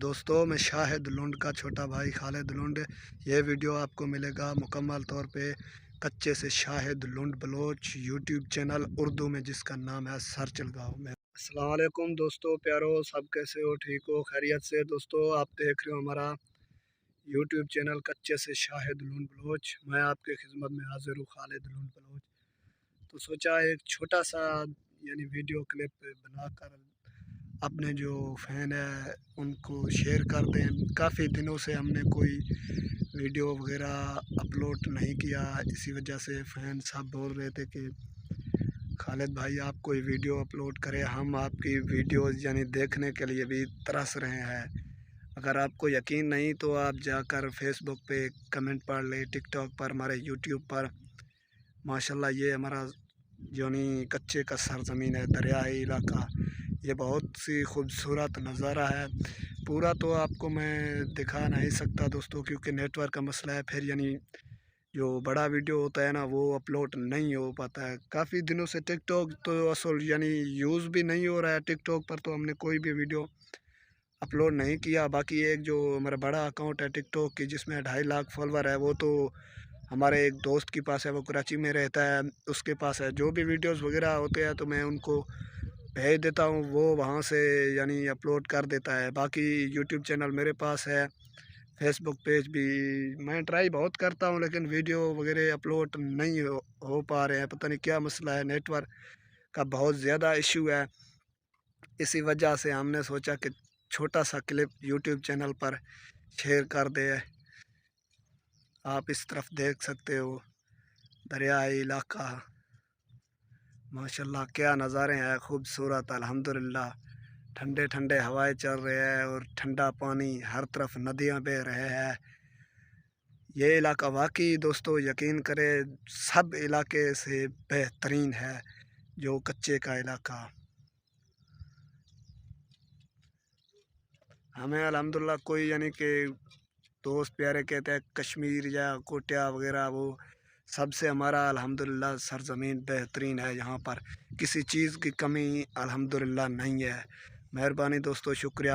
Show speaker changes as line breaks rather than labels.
دوستوں میں شاہد لنڈ کا چھوٹا بھائی خالد لنڈ، یہ ویڈیو آپ کو ملے گا مکمل طور پہ کچے سے شاہد لنڈ بلوچ یوٹیوب چینل اردو میں جس کا نام ہے سرچ لگاؤ میں۔ السلام علیکم دوستو پیارو، سب کیسے ہو؟ ٹھیک ہو؟ خیریت سے؟ دوستو آپ دیکھ رہے ہو ہمارا یوٹیوب چینل کچے سے شاہد لنڈ بلوچ، میں آپ کے خدمت میں حاضر ہوں خالد لنڈ بلوچ۔ تو سوچا ایک چھوٹا سا ویڈیو کلپ بنا کر اپنے جو فین ہے ان کو شیئر کر دیں۔ کافی دنوں سے ہم نے کوئی ویڈیو وغیرہ اپلوڈ نہیں کیا، اسی وجہ سے فین سب بول رہے تھے کہ خالد بھائی آپ کوئی ویڈیو اپلوڈ کرے، ہم آپ کی ویڈیوز دیکھنے کے لیے بھی ترس رہے ہیں۔ اگر آپ کو یقین نہیں تو آپ جا کر فیس بک پہ کمنٹ پڑھ لیں، ٹک ٹاک پر، ہمارے یوٹیوب پر۔ ماشاءاللہ یہ ہمارا کچے کا سرزمین ہے، دریائی علاقہ، یہ بہت سی خوبصورت نظارہ ہے۔ پورا تو آپ کو میں دکھا نہیں سکتا دوستوں، کیونکہ نیٹ ورک کا مسئلہ ہے، پھر جو بڑا ویڈیو ہوتا ہے نا وہ اپلوڈ نہیں ہو پاتا ہے۔ کافی دنوں سے ٹک ٹاک تو اصل یوز بھی نہیں ہو رہا ہے، ٹک ٹاک پر تو ہم نے کوئی بھی ویڈیو اپلوڈ نہیں کیا۔ باقی ایک جو ہمارا بڑا اکاؤنٹ ہے ٹک ٹاک کی جس میں 2.5 لاکھ فالوور ہے، وہ تو ہمارے ایک دوست کے پاس ہے، وہ کراچی میں رہتا ہے، اس کے پاس ہے۔ جو بھی ویڈیوز وغیرہ ہوتے ہیں تو میں ان کو بھیج دیتا ہوں، وہ وہاں سے اپلوڈ کر دیتا ہے۔ باقی یوٹیوب چینل میرے پاس ہے، فیس بک پیج بھی میں ٹرائی بہت کرتا ہوں، لیکن ویڈیو وغیرہ اپلوڈ نہیں ہو پا رہے ہیں۔ پتہ نہیں کیا مسئلہ ہے، نیٹ ورک کا بہت زیادہ ایشو ہے۔ اسی وجہ سے ہم نے سوچا کہ چھوٹا سا کلپ یوٹیوب چینل پر شیئر کر دے۔ آپ اس طرف دیکھ سکتے ہو دریائی علاقہ، ماشاءاللہ کیا نظارے ہیں خوبصورت، الحمدللہ۔ ٹھنڈے ٹھنڈے ہوائیں چل رہے ہیں اور ٹھنڈا پانی، ہر طرف ندیاں بہہ رہے ہیں۔ یہ علاقہ واقعی دوستو یقین کرے سب علاقے سے بہترین ہے، جو کچے کا علاقہ۔ ہمیں الحمدللہ کوئی کہ دوست پیارے کہتے ہیں کشمیر یا کوٹیا وغیرہ، وہ سب سے ہمارا الحمدللہ سرزمین بہترین ہے، یہاں پر کسی چیز کی کمی الحمدللہ نہیں ہے۔ مہربانی دوستو، شکریہ۔